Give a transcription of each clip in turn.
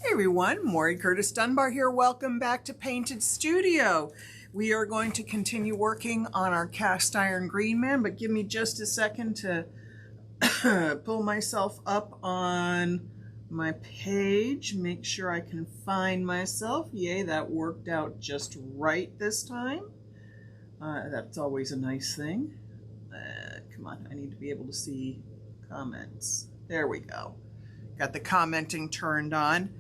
Hey everyone, Maury Curtis Dunbar here. Welcome back to Painted Studio. We are going to continue working on our Cast Iron Greenman, but give me just a second to pull myself up on my page, make sure I can find myself. Yay, that worked out just right this time. That's always a nice thing. Come on, I need to be able to see comments. There we go. Got the commenting turned on.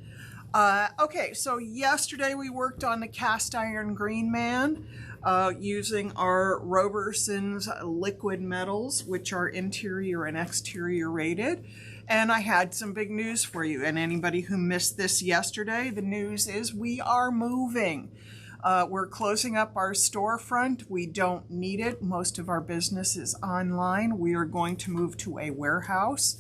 Okay, so yesterday we worked on the Cast Iron Greenman using our Roberson's liquid metals, which are interior and exterior rated. And I had some big news for you. And anybody who missed this yesterday, the news is we are moving. We're closing up our storefront. We don't need it. Most of our business is online. We are going to move to a warehouse.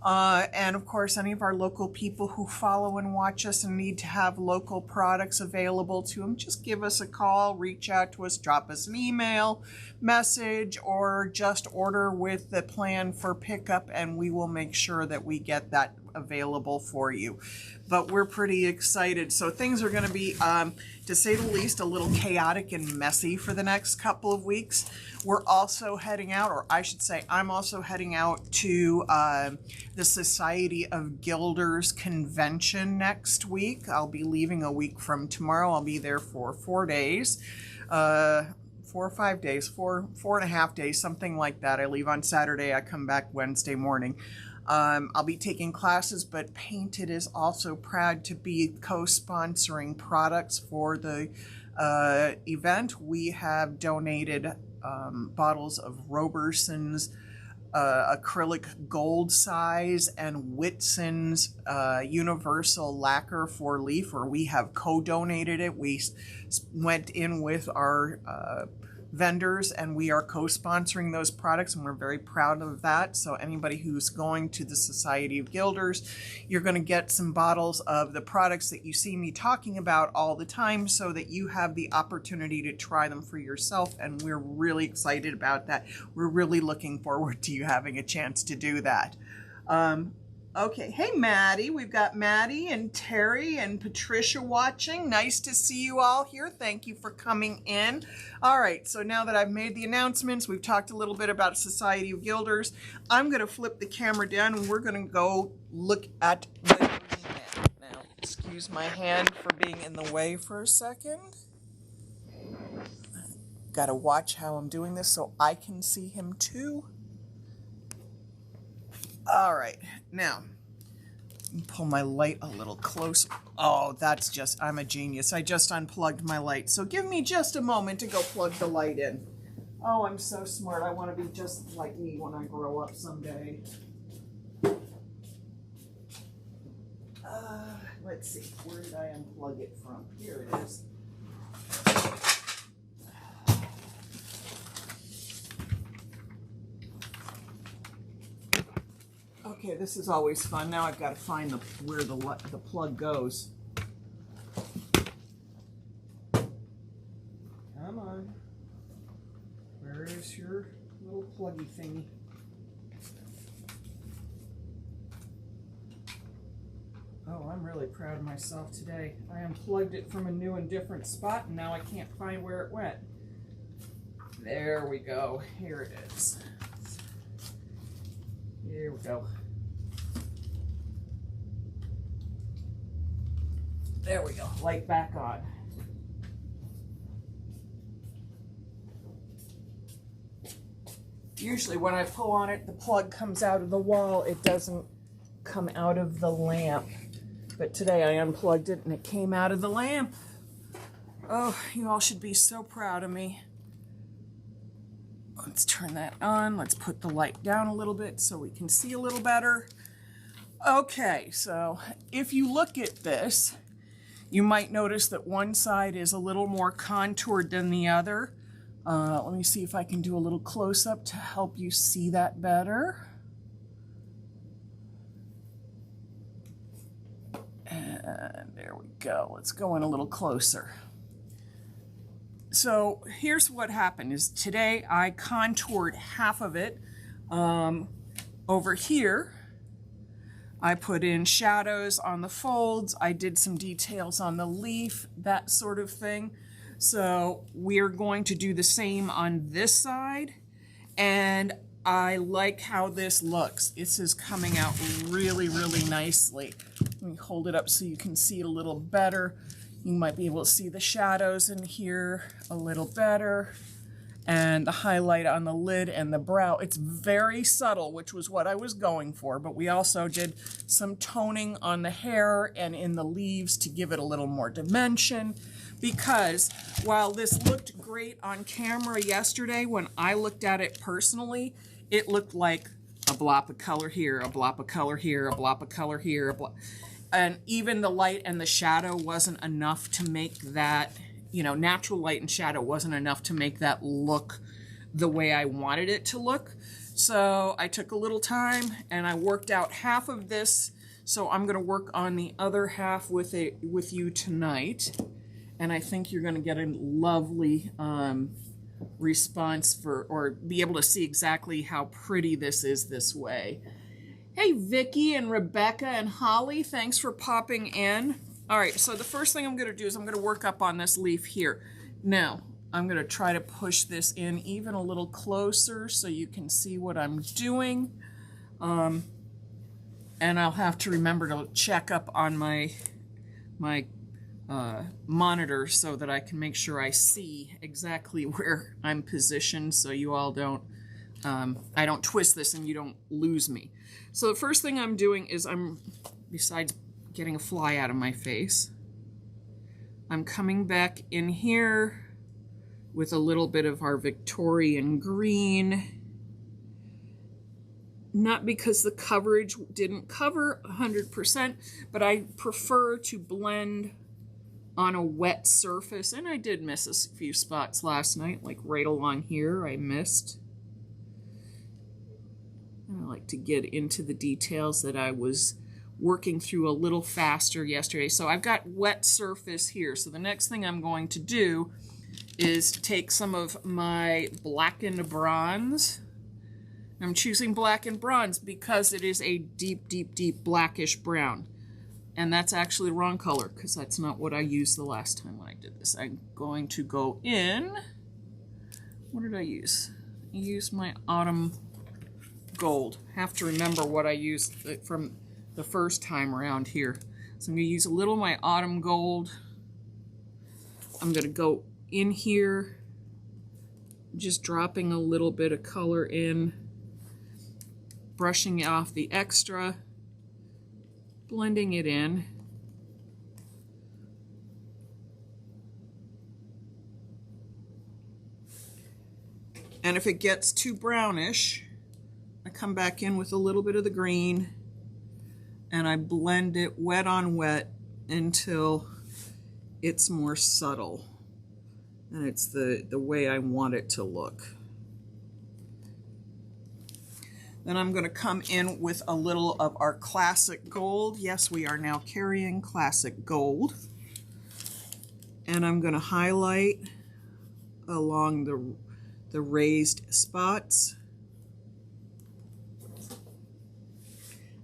And of course, any of our local people who follow and watch us and need to have local products available to them, just give us a call, reach out to us, drop us an email, message, or just order with the plan for pickup, and we will make sure that we get that available for you. But we're pretty excited. So things are going to be, to say the least, a little chaotic and messy for the next couple of weeks. We're also heading out, or I should say I'm also heading out to the Society of Gilders convention next week. I'll be leaving a week from tomorrow. I'll be there for 4 days. 4 or 5 days, four and a half days, something like that. I leave on Saturday. I come back Wednesday morning. I'll be taking classes, but Painted is also proud to be co-sponsoring products for the event. We have donated bottles of Roberson's acrylic gold size and Whitson's universal lacquer for leaf, or we have co-donated it. We went in with our vendors and we are co-sponsoring those products, and we're very proud of that. So anybody who's going to the Society of Gilders, you're going to get some bottles of the products that you see me talking about all the time, so that you have the opportunity to try them for yourself, and we're really excited about that. We're really looking forward to you having a chance to do that. Okay, hey Maddie, we've got Maddie and Terry and Patricia watching. Nice to see you all here. Thank you for coming in. All right, so now that I've made the announcements, we've talked a little bit about Society of Gilders. I'm going to flip the camera down and we're going to go look at the Greenman. Now, excuse my hand for being in the way for a second. Got to watch how I'm doing this so I can see him too. All right, now, pull my light a little closer. Oh, that's just, I'm a genius. I just unplugged my light. So give me just a moment to go plug the light in. Oh, I'm so smart. I want to be just like me when I grow up someday. Let's see, where did I unplug it from? Here it is. Okay, this is always fun. Now I've got to find where the plug goes. Come on. Where is your little pluggy thingy? Oh, I'm really proud of myself today. I unplugged it from a new and different spot, and now I can't find where it went. There we go. Here it is. Here we go. There we go, light back on. Usually when I pull on it, the plug comes out of the wall. It doesn't come out of the lamp. But today I unplugged it and it came out of the lamp. Oh, you all should be so proud of me. Let's turn that on. Let's put the light down a little bit so we can see a little better. Okay, so if you look at this, you might notice that one side is a little more contoured than the other. Let me see if I can do a little close-up to help you see that better. And there we go. Let's go in a little closer. So here's what happened is today I contoured half of it over here. I put in shadows on the folds. I did some details on the leaf, that sort of thing. So we're going to do the same on this side. And I like how this looks. This is coming out really, really nicely. Let me hold it up so you can see it a little better. You might be able to see the shadows in here a little better. And the highlight on the lid and the brow. It's very subtle, which was what I was going for, but we also did some toning on the hair and in the leaves to give it a little more dimension, because while this looked great on camera yesterday, when I looked at it personally, it looked like a blop of color here, a blop of color here, a blop of color here, and even the light and the shadow wasn't enough to make that, you know, natural light and shadow wasn't enough to make that look the way I wanted it to look. So I took a little time and I worked out half of this. So I'm going to work on the other half with you tonight. And I think you're going to get a lovely response or be able to see exactly how pretty this is this way. Hey, Vicki and Rebecca and Holly, thanks for popping in. All right, so the first thing I'm going to do is I'm going to work up on this leaf here. Now, I'm going to try to push this in even a little closer so you can see what I'm doing. And I'll have to remember to check up on my monitor so that I can make sure I see exactly where I'm positioned so you all don't, I don't twist this and you don't lose me. So the first thing I'm doing is besides getting a fly out of my face, I'm coming back in here with a little bit of our Victorian green. Not because the coverage didn't cover 100%, but I prefer to blend on a wet surface. And I did miss a few spots last night, like right along here I missed. And I like to get into the details that I was working through a little faster yesterday. So I've got wet surface here. So the next thing I'm going to do is take some of my blackened bronze. I'm choosing blackened bronze because it is a deep, deep, deep blackish brown. And that's actually the wrong color because that's not what I used the last time when I did this. I'm going to go in. What did I use? I used my autumn gold. Have to remember what I used from the first time around here. So I'm going to use a little of my autumn gold. I'm going to go in here, just dropping a little bit of color in, brushing off the extra, blending it in. And if it gets too brownish, I come back in with a little bit of the green and I blend it wet on wet until it's more subtle and it's the way I want it to look. Then I'm going to come in with a little of our classic gold. Yes, we are now carrying classic gold. And I'm going to highlight along the raised spots.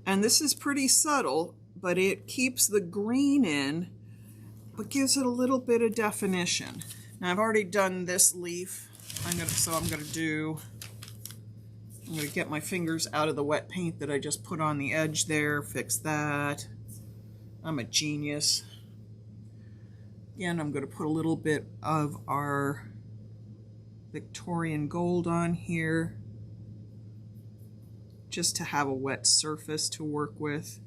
And this is pretty subtle, but it keeps the green in, but gives it a little bit of definition. Now I've already done this leaf. I'm going to get my fingers out of the wet paint that I just put on the edge there, fix that. I'm a genius. Again, I'm going to put a little bit of our Victorian gold on here, just to have a wet surface to work with.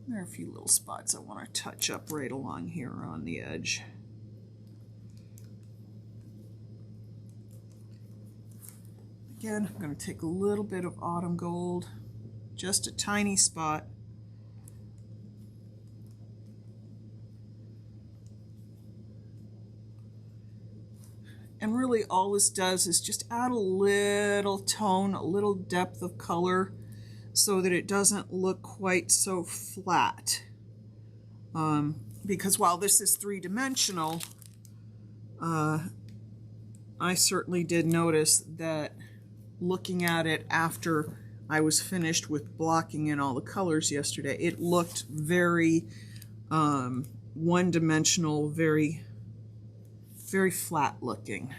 There are a few little spots I want to touch up right along here on the edge. Again, I'm going to take a little bit of autumn gold, just a tiny spot. And really all this does is just add a little tone, a little depth of color so that it doesn't look quite so flat. Because while this is three-dimensional, I certainly did notice that looking at it after I was finished with blocking in all the colors yesterday, it looked very one-dimensional, very, very flat looking.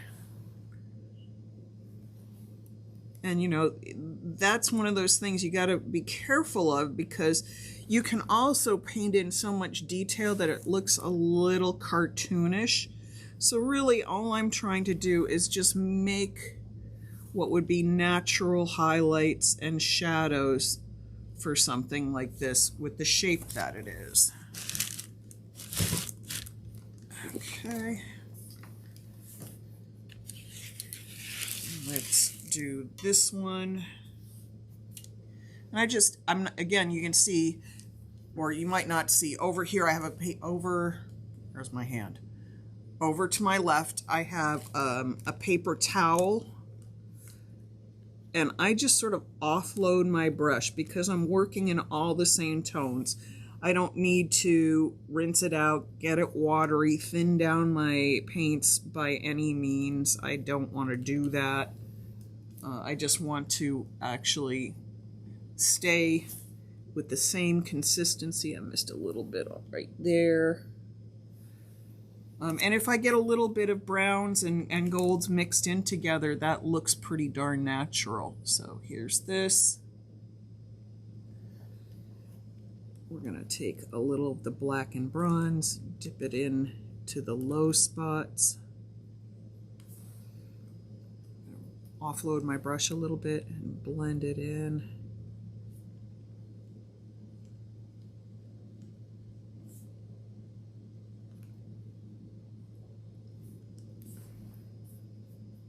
And you know, that's one of those things you got to be careful of, because you can also paint in so much detail that it looks a little cartoonish. So really all I'm trying to do is just make what would be natural highlights and shadows for something like this with the shape that it is. Okay. Let's do this one. And again, you can see, or you might not see, over here I have where's my hand? Over to my left, I have a paper towel, and I just sort of offload my brush because I'm working in all the same tones. I don't need to rinse it out, get it watery, thin down my paints by any means. I don't want to do that. I just want to actually stay with the same consistency. I missed a little bit right there. And if I get a little bit of browns and golds mixed in together, that looks pretty darn natural. So here's this. We're going to take a little of the black and bronze, dip it in to the low spots. Offload my brush a little bit and blend it in.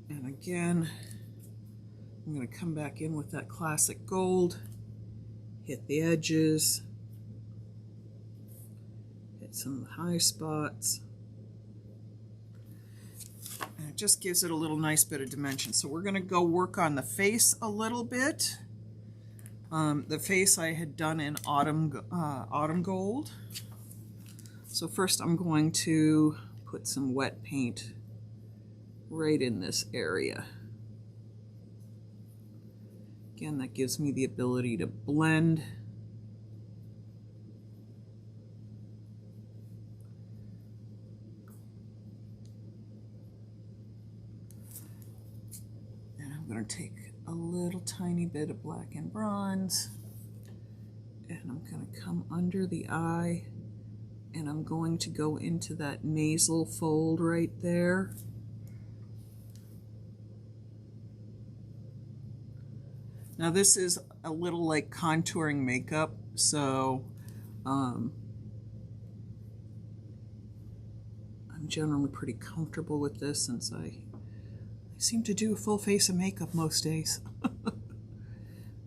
And again, I'm going to come back in with that classic gold, hit the edges, hit some high spots. And it just gives it a little nice bit of dimension. So we're going to go work on the face a little bit. The face I had done in autumn gold. So first I'm going to put some wet paint right in this area. Again, that gives me the ability to blend. And I'm going to take a little tiny bit of black and bronze, and I'm going to come under the eye, and I'm going to go into that nasal fold right there. Now this is a little like contouring makeup, so I'm generally pretty comfortable with this since I seem to do a full face of makeup most days.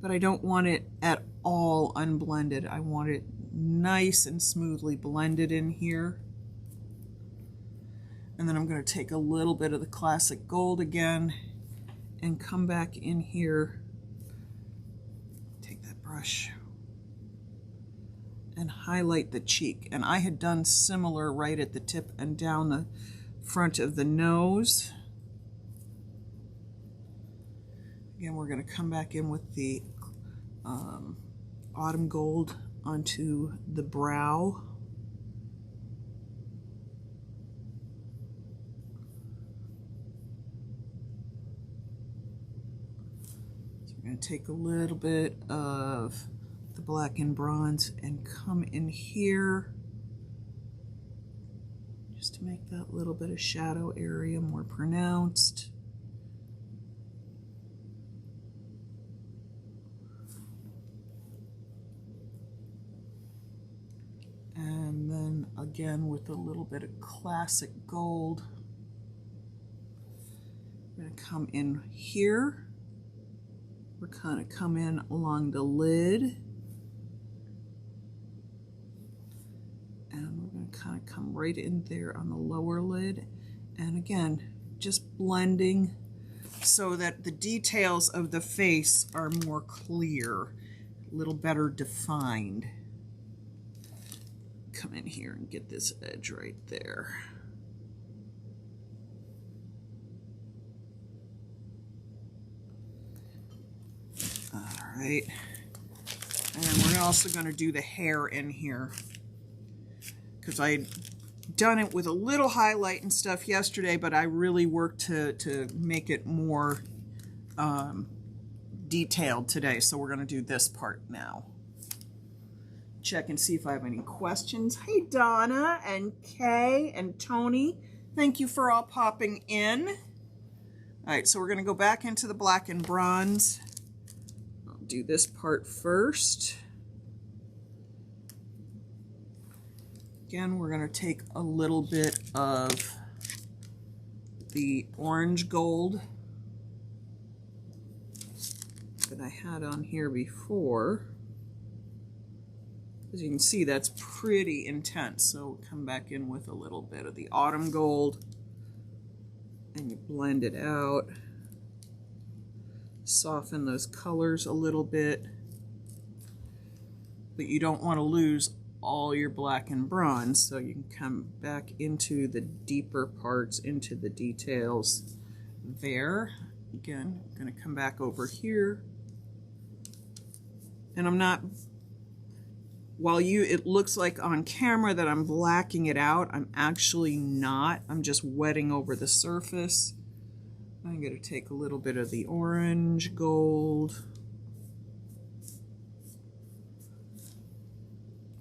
But I don't want it at all unblended. I want it nice and smoothly blended in here. And then I'm going to take a little bit of the classic gold again and come back in here. Brush and highlight the cheek. And I had done similar right at the tip and down the front of the nose. Again, we're going to come back in with the autumn gold onto the brow. I'm going to take a little bit of the black and bronze and come in here just to make that little bit of shadow area more pronounced. And then again with a little bit of classic gold, I'm going to come in here. We're kind of come in along the lid, and we're going to kind of come right in there on the lower lid, and again just blending so that the details of the face are more clear, a little better defined. Come in here and get this edge right there. right. And we're also going to do the hair in here, because I done it with a little highlight and stuff yesterday, but I really worked to make it more detailed today. So we're going to do this part now. Check and see if I have any questions. Hey, Donna and Kay and Tony, thank you for all popping in. All right, so we're going to go back into the black and bronze. I'll do this part first. Again, we're going to take a little bit of the orange gold that I had on here before. As you can see, that's pretty intense. So come back in with a little bit of the autumn gold and you blend it out. Soften those colors a little bit. But you don't want to lose all your black and bronze, so you can come back into the deeper parts, into the details there. Again, I'm going to come back over here. And I'm not, while it looks like on camera that I'm blacking it out, I'm actually not. I'm just wetting over the surface. I'm going to take a little bit of the orange gold.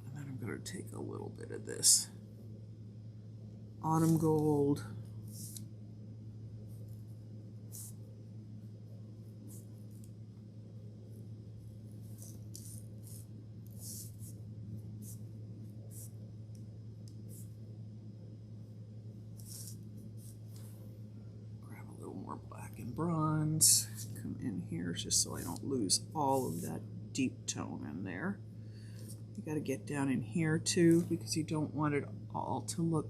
And then I'm going to take a little bit of this autumn gold. Bronze, come in here just so I don't lose all of that deep tone in there. You got to get down in here too, because you don't want it all to look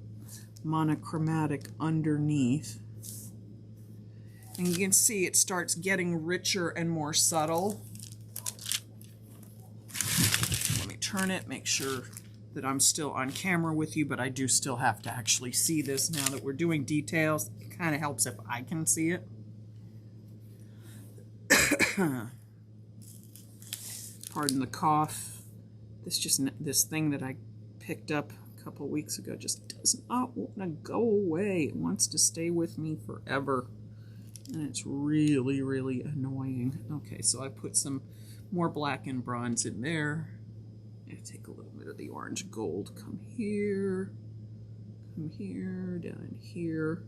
monochromatic underneath. And you can see it starts getting richer and more subtle. Let me turn it, make sure that I'm still on camera with you, but I do still have to actually see this now that we're doing details. It kind of helps if I can see it. Pardon the cough. This thing that I picked up a couple weeks ago just does not want to go away. It wants to stay with me forever, and it's really, really annoying. Okay, so I put some more black and bronze in there. I take a little bit of the orange gold. Come here, down in here.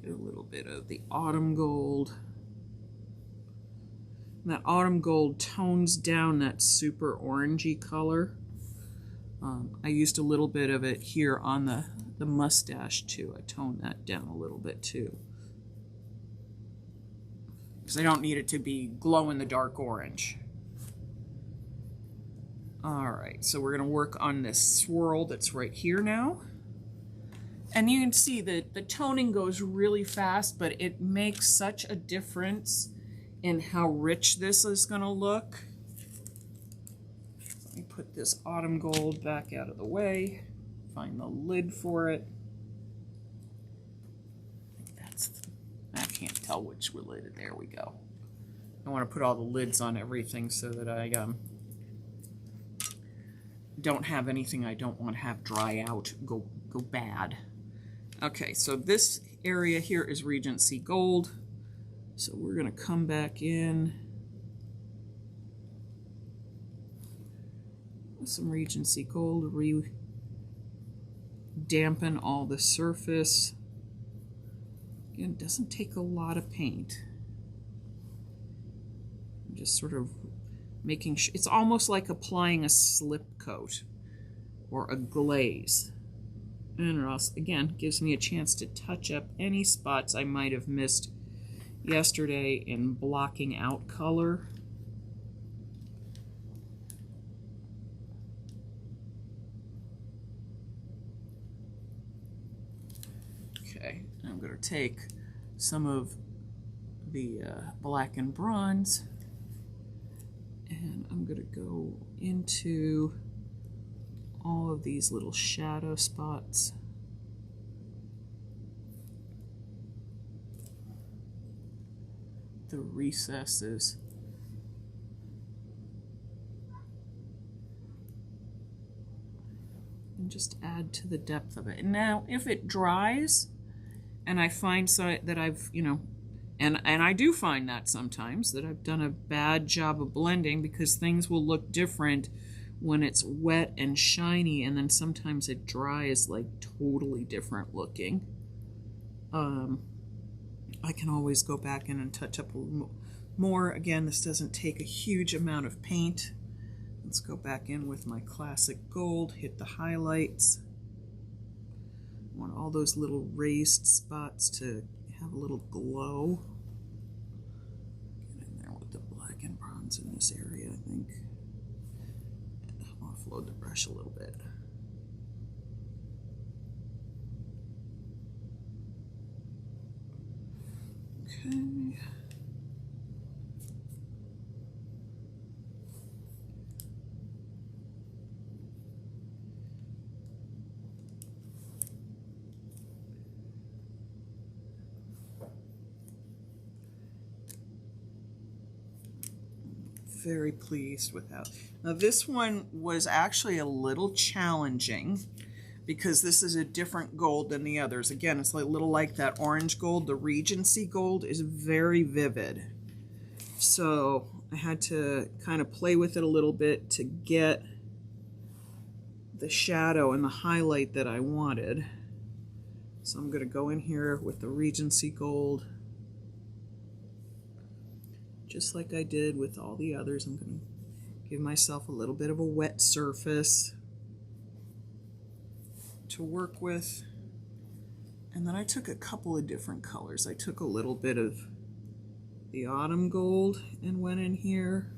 A little bit of the autumn gold. And that autumn gold tones down that super orangey color. I used a little bit of it here on the mustache too. I toned that down a little bit too, because I don't need it to be glow in the dark orange. All right, so we're going to work on this swirl that's right here now. And you can see that the toning goes really fast, but it makes such a difference in how rich this is going to look. Let me put this autumn gold back out of the way. Find the lid for it. I can't tell which lid. There we go. I want to put all the lids on everything so that I don't have anything I don't want to have dry out, go bad. Okay, so this area here is Regency Gold. So we're going to come back in with some Regency Gold, dampen all the surface. Again, it doesn't take a lot of paint. I'm just sort of making sure, it's almost like applying a slip coat or a glaze. And it also, again, gives me a chance to touch up any spots I might have missed yesterday in blocking out color. Okay, I'm going to take some of the black and bronze, and I'm going to go into all of these little shadow spots. the recesses. And just add to the depth of it. Now, if it dries, and I find that I've, and I do find that sometimes, that I've done a bad job of blending, because things will look different when it's wet and shiny, and then sometimes it dries like totally different looking. I can always go back in and touch up a little more. Again, this doesn't take a huge amount of paint. Let's go back in with my classic gold, hit the highlights. I want all those little raised spots to have a little glow. Get in there with the black and bronze in this area, I think. Offload the brush a little bit. Okay. Very pleased with that. Now this one was actually a little challenging because this is a different gold than the others. Again, it's a little like that orange gold. The Regency gold is very vivid. So I had to kind of play with it a little bit to get the shadow and the highlight that I wanted. So I'm going to go in here with the Regency gold. Just like I did with all the others, I'm going to give myself a little bit of a wet surface to work with. And then I took a couple of different colors. I took a little bit of the autumn gold and went in here.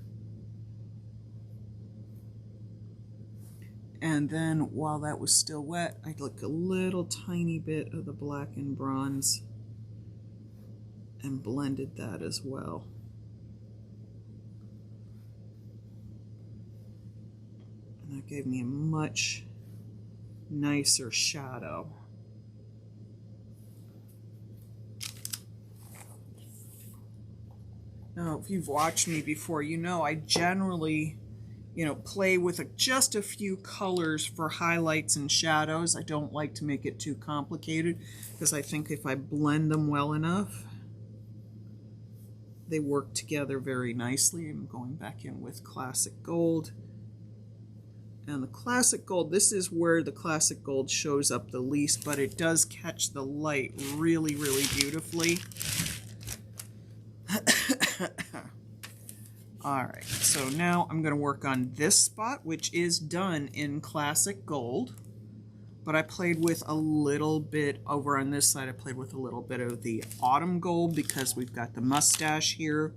And then while that was still wet, I took a little tiny bit of the black and bronze and blended that as well. And that gave me a much nicer shadow. Now, if you've watched me before, you know I generally, play with just a few colors for highlights and shadows. I don't like to make it too complicated because I think if I blend them well enough, they work together very nicely. I'm going back in with classic gold. And the classic gold, this is where the classic gold shows up the least, but it does catch the light really, really beautifully. All right, so now I'm going to work on this spot, which is done in classic gold, but I played with a little bit over on this side. I played with a little bit of the autumn gold because we've got the mustache here,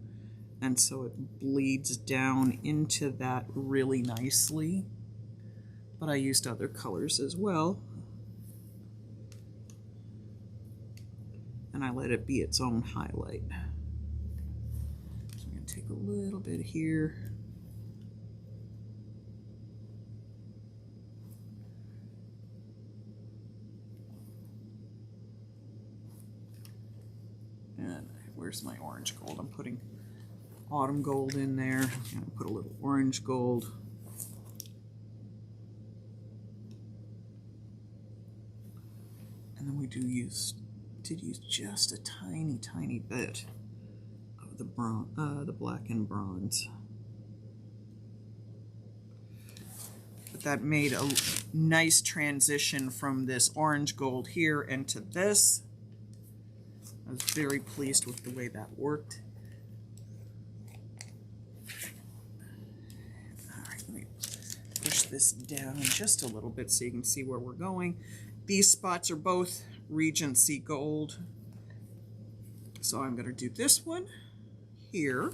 and so it bleeds down into that really nicely. But I used other colors as well. And I let it be its own highlight. So I'm going to take a little bit here. And where's my orange gold? I'm putting autumn gold in there. I'm going to put a little orange gold. And then we did use just a tiny bit of the black and bronze. But that made a nice transition from this orange gold here into this. I was very pleased with the way that worked. All right, let me push this down just a little bit so you can see where we're going. These spots are both Regency gold. So I'm going to do this one here.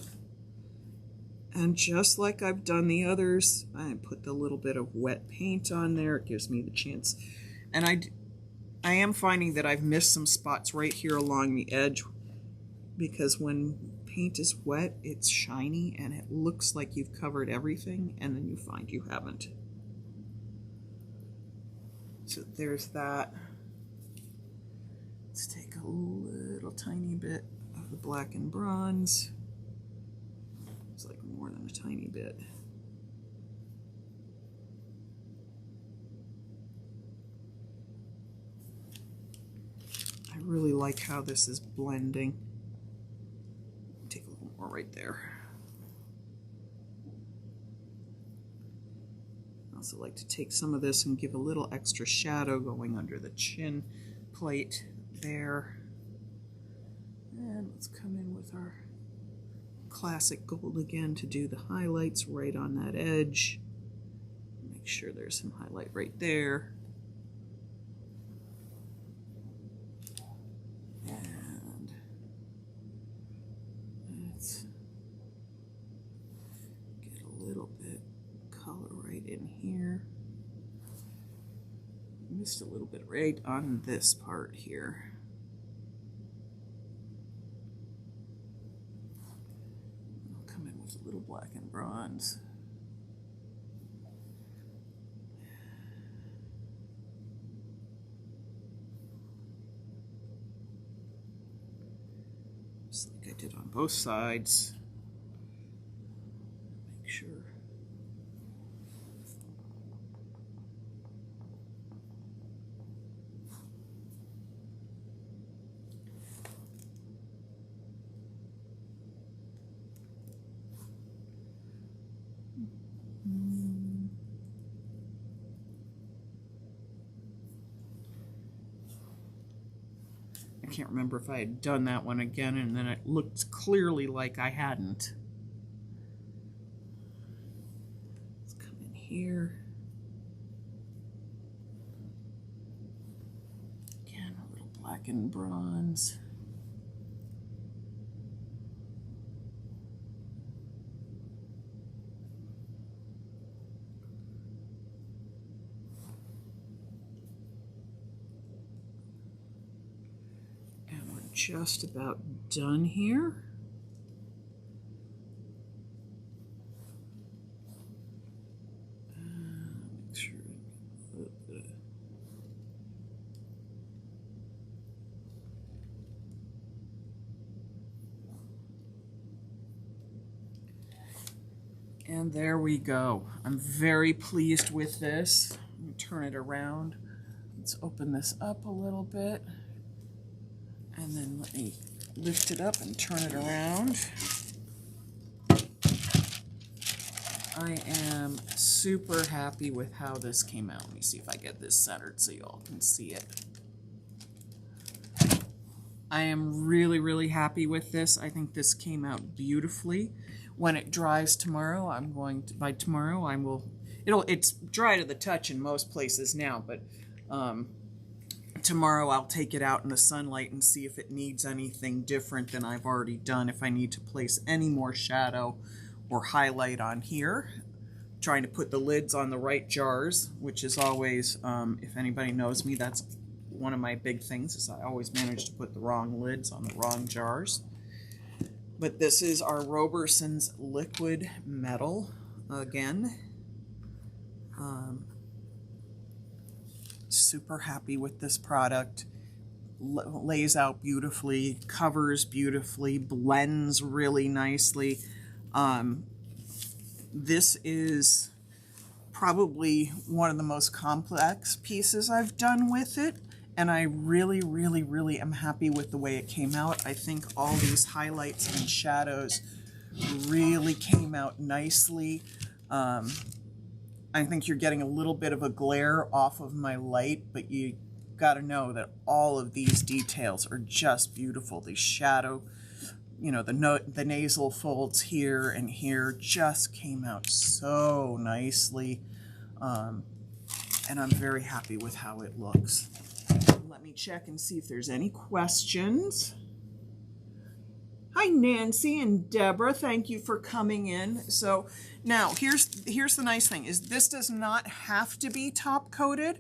And just like I've done the others, I put the little bit of wet paint on there. It gives me the chance. And I am finding that I've missed some spots right here along the edge because when paint is wet, it's shiny and it looks like you've covered everything, and then you find you haven't. So there's that. Let's take a little tiny bit of off the black and bronze. It's like more than a tiny bit. I really like how this is blending. Take a little more right there. I also like to take some of this and give a little extra shadow going under the chin plate there. And let's come in with our classic gold again to do the highlights right on that edge. Make sure there's some highlight right there. And let's get a little bit of color right in here. Missed a little bit right on this part here. I'll come in with a little black and bronze. Just like I did on both sides. Make sure. I can't remember if I had done that one again and then it looked clearly like I hadn't. Let's come in here. Again, a little black and bronze. Just about done here. Make sure a little bit of and there we go. I'm very pleased with this. Let me turn it around. Let's open this up a little bit. And then let me lift it up and turn it around. I am super happy with how this came out. Let me see if I get this centered so y'all can see it. I am really, really happy with this. I think this came out beautifully. When it dries tomorrow, I'm going to, by tomorrow, I will, it's dry to the touch in most places now, but tomorrow I'll take it out in the sunlight and see if it needs anything different than I've already done, if I need to place any more shadow or highlight on here. Trying to put the lids on the right jars, which is always, if anybody knows me, that's one of my big things, is I always manage to put the wrong lids on the wrong jars. But this is our Roberson's liquid metal again. Super happy with this product. Lays out beautifully, covers beautifully, blends really nicely. This is probably one of the most complex pieces I've done with it, and I really, really, really am happy with the way it came out. I think all these highlights and shadows really came out nicely. I think you're getting a little bit of a glare off of my light, but you got to know that all of these details are just beautiful. The shadow, you know, the nasal folds here and here just came out so nicely, and I'm very happy with how it looks. Let me check and see if there's any questions. Hi, Nancy and Deborah. Thank you for coming in. So now here's the nice thing is this does not have to be top coated.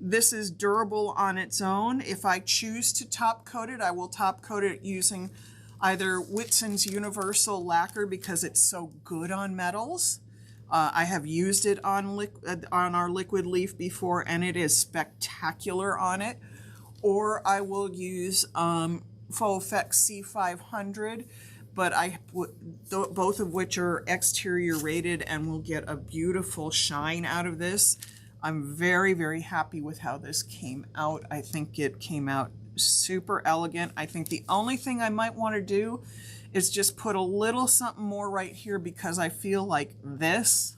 This is durable on its own. If I choose to top coat it, I will top coat it using either Whitson's Universal Lacquer because it's so good on metals. I have used it on our liquid leaf before and it is spectacular on it. Or I will use Faux Effects C500, but both of which are exterior rated and will get a beautiful shine out of this. I'm very, very happy with how this came out. I think it came out super elegant. I think the only thing I might want to do is just put a little something more right here, because I feel like this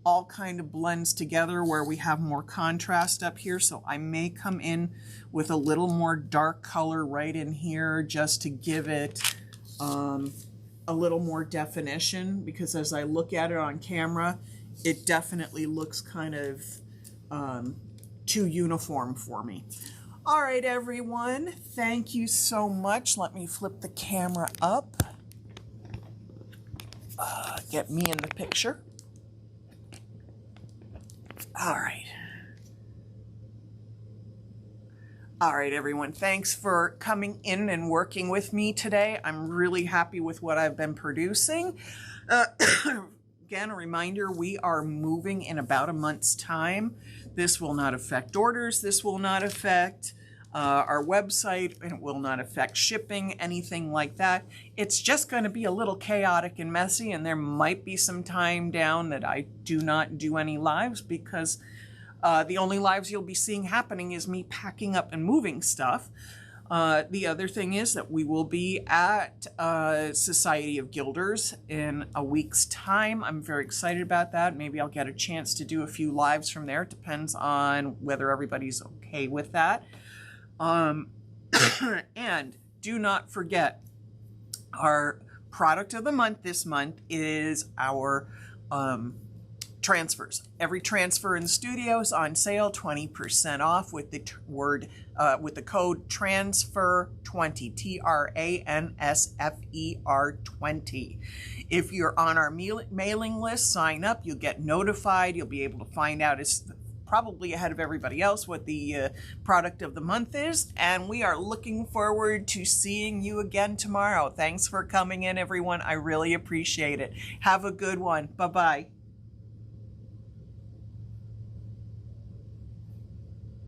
all kind of blends together where we have more contrast up here. So I may come in with a little more dark color right in here just to give it a little more definition, because as I look at it on camera, it definitely looks kind of too uniform for me. All right, everyone, thank you so much. Let me flip the camera up. Get me in the picture. All right. All right, everyone, thanks for coming in and working with me today. I'm really happy with what I've been producing. Again, a reminder, we are moving in about a month's time. This will not affect orders. This will not affect our website, and it will not affect shipping, anything like that. It's just going to be a little chaotic and messy, and there might be some time down that I do not do any lives, because the only lives you'll be seeing happening is me packing up and moving stuff. The other thing is that we will be at Society of Guilders in a week's time. I'm very excited about that. Maybe I'll get a chance to do a few lives from there. It depends on whether everybody's okay with that. And do not forget, our product of the month this month is our transfers. Every transfer in the studio is on sale, 20% off with the with the code TRANSFER20, TRANSFER 20. If you're on our mailing list, sign up. You'll get notified. You'll be able to find out probably ahead of everybody else what the product of the month is, and we are looking forward to seeing you again tomorrow. Thanks for coming in, everyone. I really appreciate it. Have a good one. Bye-bye.